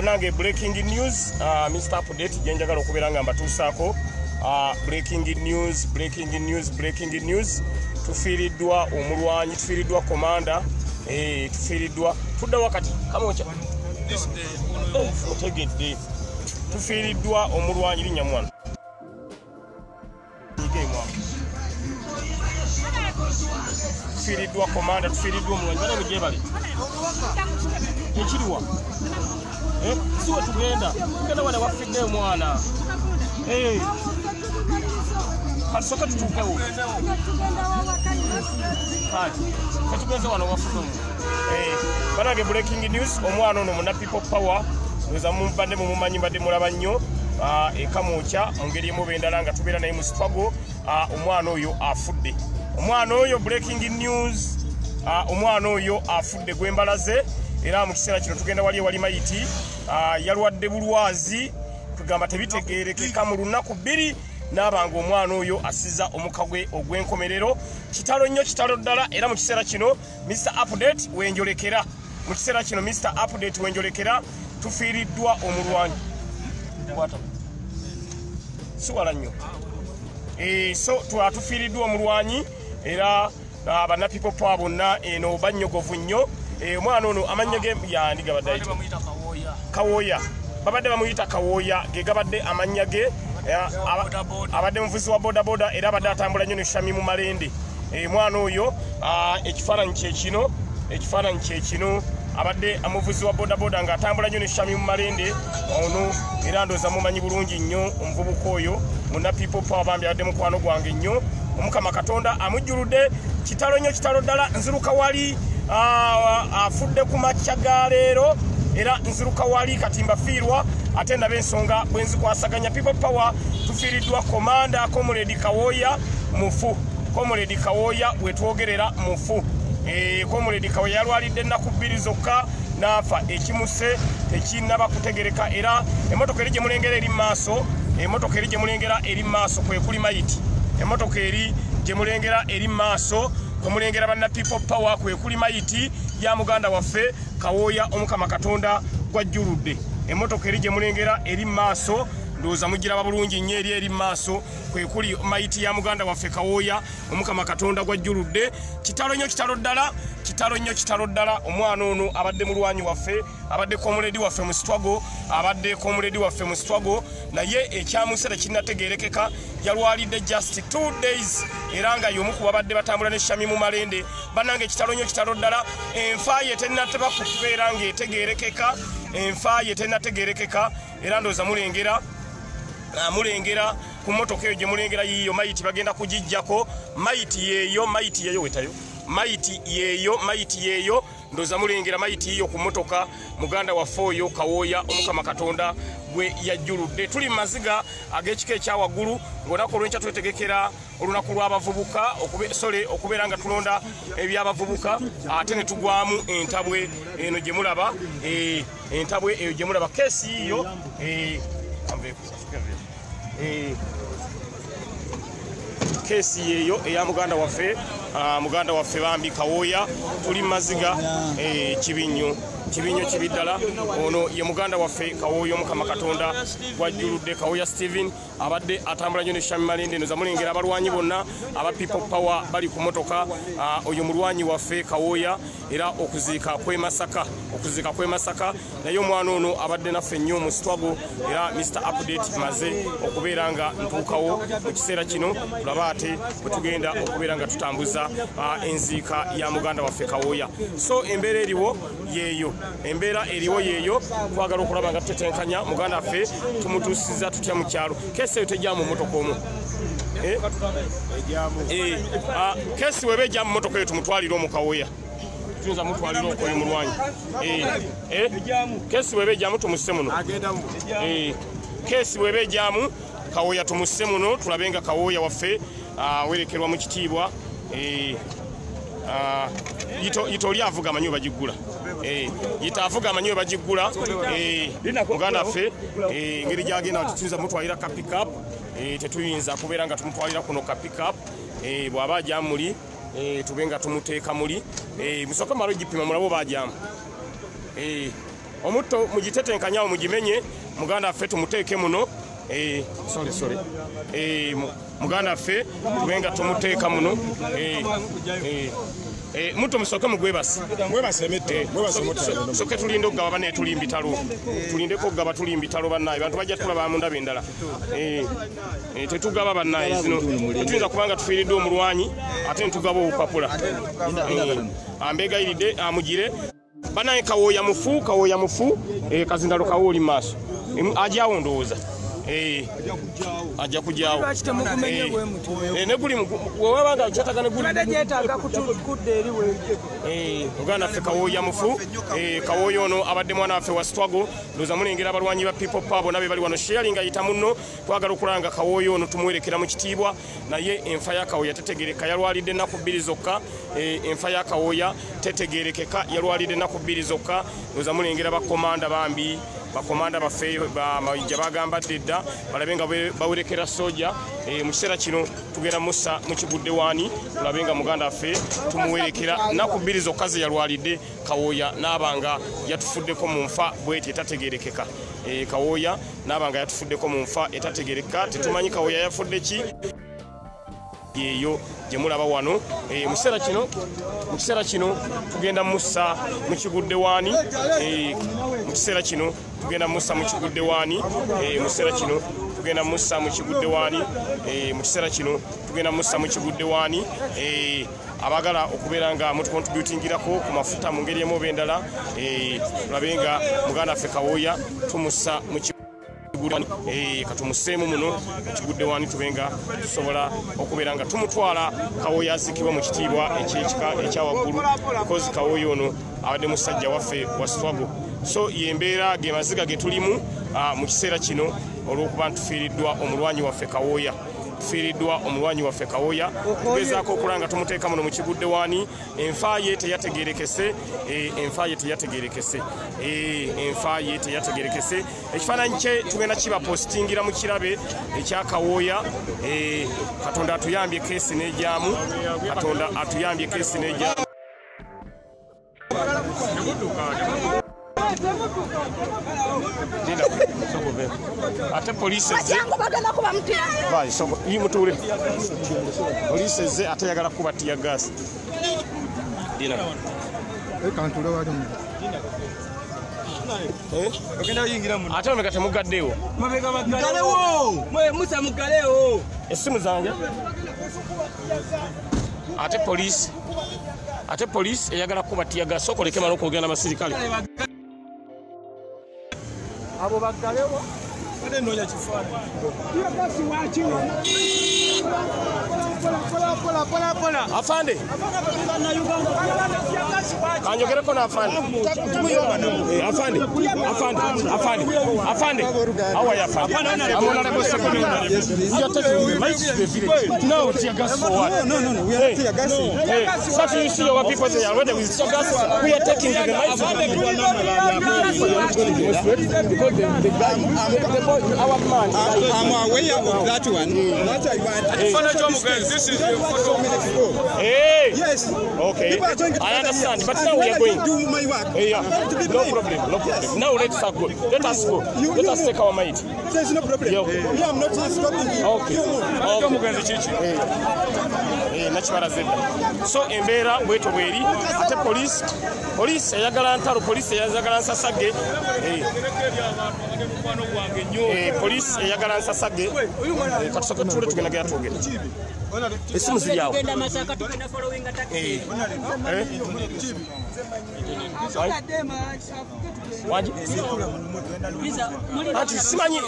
banange breaking news Mr. Update jenjagala okubera nga mbatuusaako breaking news tufiiriddwa omulwanyi tufiiriddwa komanda tufiiriddwa tudda wakati kamocha otegedde tufiiriddwa omulwanyi linnya mwana tufiiriddwa komanda tufiiriddwa omulwanyi bana mujebale ekiriwa siwe tugenda wana wafidde omwana kasoka tutuukewo katugenze wano wafudde banange breaking news omwana ono muna people power oza mubadde mumumanyi mbadde mulaba nnyo ekamuukya mu ngeri emu bendala nga tubeera naye mu struggle omwana oyo afudde omwana oyo breaking news omwana oyo afudde gwembalaze era mu kiseera kino tugenda wali mayiti yalwadde bulwazi kugamba tebitegeerekeka mu lunaku 2 n'abanga omwana oyo asiza omuka gwe ogw'enkomerero kitalo nnyo kitalo ddala era mu kiseera kino Mr. Update wenjolekera mu kiseera kino Mr. Update wenjolekera tufiiriddwa omulwanyi siwala nnyo so tufiiriddwa omulwanyi era bana people power bonna eno bannyogovu nnyo omwana ono amanya ge yandiga badde Kawoya babadde bamuyita Kawoya ge gabadde amanya ge abadde muvuzi wa boda era abadde atambula nnyo ne Shami mu Malende mwana oyo ekifaananyi kyekino abadde amuvuzi wa boda nga atambula nnyo ne Shami mu Malende ono era ndoza mumanyi bulungi nnyo omuvubuka oyo muna people power bambi abadde mukwano gwange nnyo omukama Katonda amujjuludde kitalo nnyo kitalo ddala nziruka wali afudde ku makya ga leero era nziruka wali katimba fiirwa ate ndabe ensonga bwenzikwasaganya people power tufiiriddwa komanda Comrade Kawoya mufu Comrade Kawoya wetwogerera mufu Comrade Kawoya yalwalidde ennaku 2 zokka n'afa ekimuse tekinnaba kutegereka era emmotoka eri gye mulengera eri maaso kwe kuli mayiti emmotoka eri gye mulengera eri maaso kumulengera banna people power kwe kuli mayiti ya muganda waffe Kawoya omukama Katonda gwajjuludde emmotoka eri gye mulengera eri maaso ndowooza mugiraba bulungi nnyo eri maaso kwe kuli mayiti ya muganda waffe Kawoya omukama Katonda gwajjuludde kitalo nnyo kitalo ddala omwana ono abadde mulwanyi waffe abadde comrade waffe mu struggle naye ekyamusera kinnategeerekeka yalwalidde just 2 days era nga y'omu ku babadde batambula ne Shami mu Malende bannange kitalo ddala enfa ye tennateba kubeera ng'etegeerekeka era ndowooza mulengera ku mmotoka eyo gye mulengera yiyo mayiti bagenda kugijjako mayiti yeeyo wetayo mayiti yeeyo ndoza mulengera mayiti yiyo ku mmotoka muganda waffe oyo Kawoya omukama Katonda gwe yajjuludde tuli maziga ag'ekika ekyawaggulu ng'olunaku olw'enkya twetegekera olunaku lw'abavubuka okubeera nga tulonda ebyabavubuka ate ne tugwamu entabwe eno gye mulaba entabwe eyo gye mulaba keesi yiyo keesi yeeyo eya muganda waffe bambi Kawoya tuli maziga kibinyo kibiddala ono ye muganda waffe Kawoya omukama Katonda gwajjuludde Kawoya Steven abadde atambula nnyo ne Shami Malende noza mulengera abalwanyi bonna aba people power bali ku motoka oyo mulwanyi waffe Kawoya era okuziika kw'e Masaka naye omwana ono abadde naffe nnyo mu struggle era Mr. Update maze okubeera nga ntuukawo mu kiseera kino tulaba ate bwe tugenda okubeera nga tutambuza enziika ya muganda waffe Kawoya so embeera eriwo yeeyo twagala okulaba nga tutetenkanya muganda waffe tumutuusiza tutya mu kyalo keesi eyo tejjamu mmotoka omu keesi weba ejjamu mmotoka eyo tumutwalire omu Kawoya tuyinza mutwalire okoyo mulwanyi keesi weba ejjamu tumusse muno keesi weba ejjamu Kawoya tumusse muno tulabe nga Kawoya waffe werekerwa mu kitiibwa yito oli avuga amanyi bagiggula yita avuga amanyi bagiggula muganda waffe engeri gyagenda tutuyinza mutwalira ka pickup tetuyinza kubeera nga tumutwalira kuno ka pickup bw'aba ajjamu muli tubenga tumuteeka muli musooka malo gipima mulabo bajjamu omutto mugitetenkanyawo mugimenye muganda ffe tumuteeke muno sorry muganda ffe tubenga tumuteeka muno mutto musoke mugwebase soke tulinde okugaba bane tulimbitalo tulindeko okugaba tulimbitalo bannaye bantu bajja tulaba mu ndaba endala tetugaba bannaye zino tetuyinza kubanga tufiiriddwe omulwanyi ate ntugaba obupapula ambegayiridde amugire banaye kawoya mufu kazindalo kawooli maaso ajawo ndowooza ajja kujyawo neguli wewabanga kyatagane oganda ffe kawoya mufu kawoya ono abadde mwana waffe wa struggle ndoza mulengera abalwanyi ba people power bonna be bali wano sharing ayita munno twagala okulanga kawoya ono tumuwerekera mu kitiibwa naye enfa ya kawoya tetegereka yalwalidde ennaku 2 zokka enfa ya kawoya tetegerekeka yalwalidde ennaku 2 zokka ndoza mulengera bakomanda bambi bakomanda baffe bamayija bagamba dda balabe nga bawerekera soja mu kiseera kino tugenda musa mu kigudde waani tulabe nga muganda waffe tumuwerekera nnaku 2 zokka ze yalwalidde kawoya n'abanga yatufuddeko mu nfa bweti etategerekeka kawoya n'abanga yatufuddeko mu nfa etategereka tetumanyi kawoya yafudde ki yeyo gyemulaba wano mu kiseera kino tugenda musa mu kigudde waani mu kiseera kino tugenda musa mu kigudde waani mu kiseera kino tugenda musa mu kigudde waani mu kiseera kino tugenda musa mu kigudde waani abagala okubeera nga mutukontributingirako ku mafuta mu ngeri emu oba endala tulabe nga muganda waffe kawoya tumusa mu katumuseemu muno ekigudde waani tubenga tusobola okubeera nga tumutwala kawoya azikibwa mu kitiibwa ekyekika ekyawaggulu because kawoya ono abadde musajja waffe wa struggle so yembeera ge maziga ge tulimu mu kiseera kino olw'okuba ntufiiriddwa omulwanyi waffe kawoya tufiiriddwa omulwanyi waffe kawoya tugezaako okulanga tumuteeka muno mu kigudde waani enfa ye teyategerekese ekifaananyi kye tugenda kibapositingira mu kirabe ekya kawoya katonda atuyambye keesi n'ejyamu ate poliisi yimutuule poliisi ezze ate yagala kuba tiya gaasi ate omeka temugaddeewo essimu zange ate poliisi eyagala kuba tiya gaasi sokoleke mala okwogera n'abasirikale abo baggalewo nenonya kifaananyi afande kanjogereko n'afande afande how are you afande I'm honorable secretary we are taking the lights to the village now tear gas for what no we are tear gas such you see our people they are already with tear gas we are taking the lights because the guy our man I'm aware of that one what I want this is your photo. Hey. Yes. Okay. I understand, but now we are going. Do my work. Yeah. No problem. Now let's go. Let us go. Let us take our mate. There's no problem. Yeah, I'm not stopping you. Okay. So embera bweto bweri ate police eyagala ntalo police eyagala nsasage police eyagala nsasage katusoka tule tugenda gya tugenda esimu ziri awo ati simanyi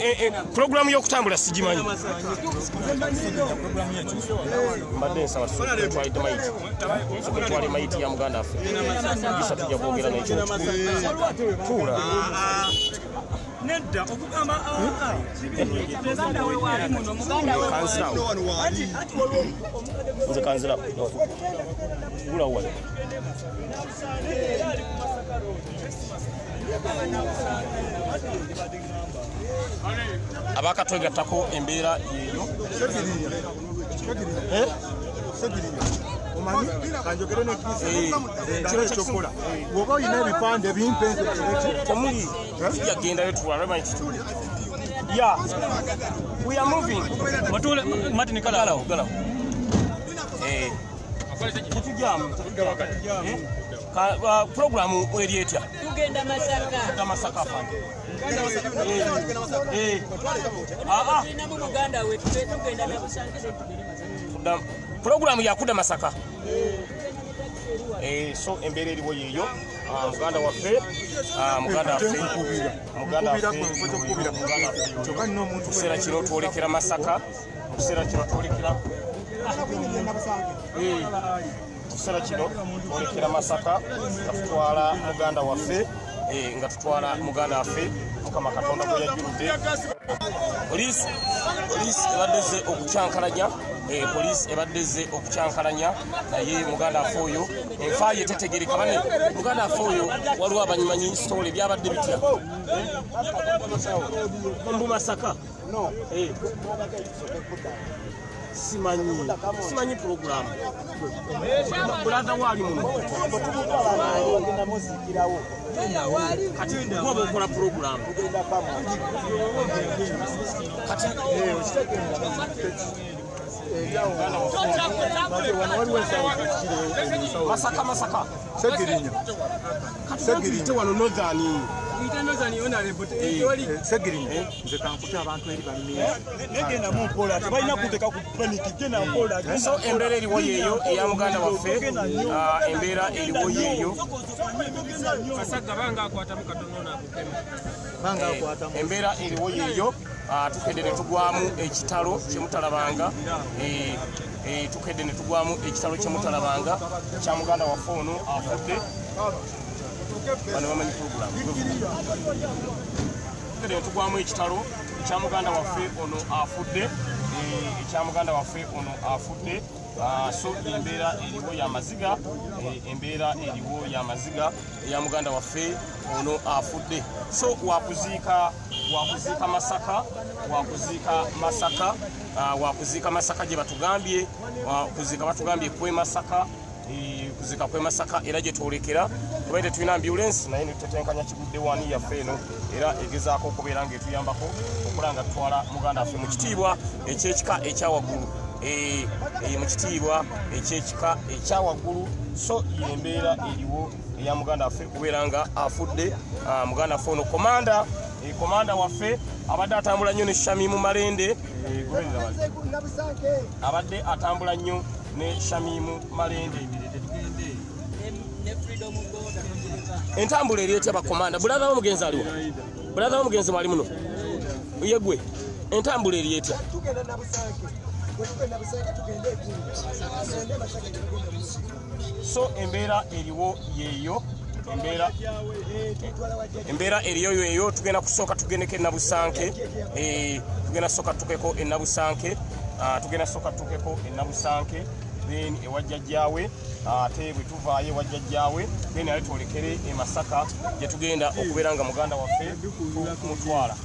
programu y'okutambula sigimanyi mbadde nsaba twalidde mayiti twali mayiti ya muganda affe isa tujja kwogera nekyo tuula nedda okugamba nze kanzira gula wale abakatwegattako embeera yeeyo Segirinya. Omanyi kanjogere ne kisi. Kino chokola. Woba oyina ebipande bimpenze kireki. Komuli. Yagenda yetwala manyi kitu. Yeah. We are moving. Matule Martin Kala. Tutujamu. Programu erietya. Tugenda Masaka. Masaka afande. Muganda we tugenda na busangire tugenda Programu yakuda Masaka. So embera eriwo yeyo muganda waffe kiseera kino twolekera Masaka kiseera kino twolekera Masaka nga tutwala muganda waffe Mukama Katonda gwe yajjuludde poliisi ebaddeze okukyankalanya poliisi ebaddeze okukyankalanya naye muganda waffe oyo enfa ye tetegereka bane muganda waffe oyo waliwo abanyimanyi sitole byabadde bitya mbu Masaka simanyi programu brother wali muno kati ngoba okola programu kati Masaka Segirinya. Segirinya wano nozani Segirinya. Nze kankuta abantu eri bamira. Negenda mu mpola tebalina kuteeka ku panic genda mpola. So embera eriwo yeeyo eya muganda waffe embera eriwo yeeyo Kasaga banga akwatamu katono na bukema. Embera eriwo yeeyo tukedde ne tugwamu ekitalo kyemutalabanga tukedde ne tugwamu ekitalo kyemutalabanga kya muganda waffe ono afudde bano bamanyi programu tukedde ne tugwamu ekitalo ekya muganda waffe ono afudde so embera eriwo y'amaziga eya muganda waffe ono afudde so wakuziika Masaka gye batugambye batugambye kwe Masaka kuzika kwe Masaka era gye twolekera kuba tetulina ambulance naye netutetenkanya kigudde wani yaffe eno era egezaako okubeera ng'etuyambako okukola nga tutwala muganda waffe mu kitiibwa ekyekika ekyawaggulu mu kitiibwa ekyekika ekyawaggulu so embeera eriwo eya muganda waffe kubeera nga afudde muganda waffe ono komanda waffe abadde atambula nnyo ne Shamimu Malende abadde atambula nnyo ne Shamimu Malende entambula eryetya bakomanda brother w'omugenzi aliwo brother w'omugenzi mwali muno yegwe entambula eryetya so embeera eriwo yeeyo embeera eriyo yeeyo tugenda kusooka tugendeko Nabusanke tugenda sooka tukeko Nabusanke then ewajjajjaawe ate bwe tuvaayo ewajjajjaawe then ale twolekere Masaka gye tugenda okubeera nga muganda waffe tumutwala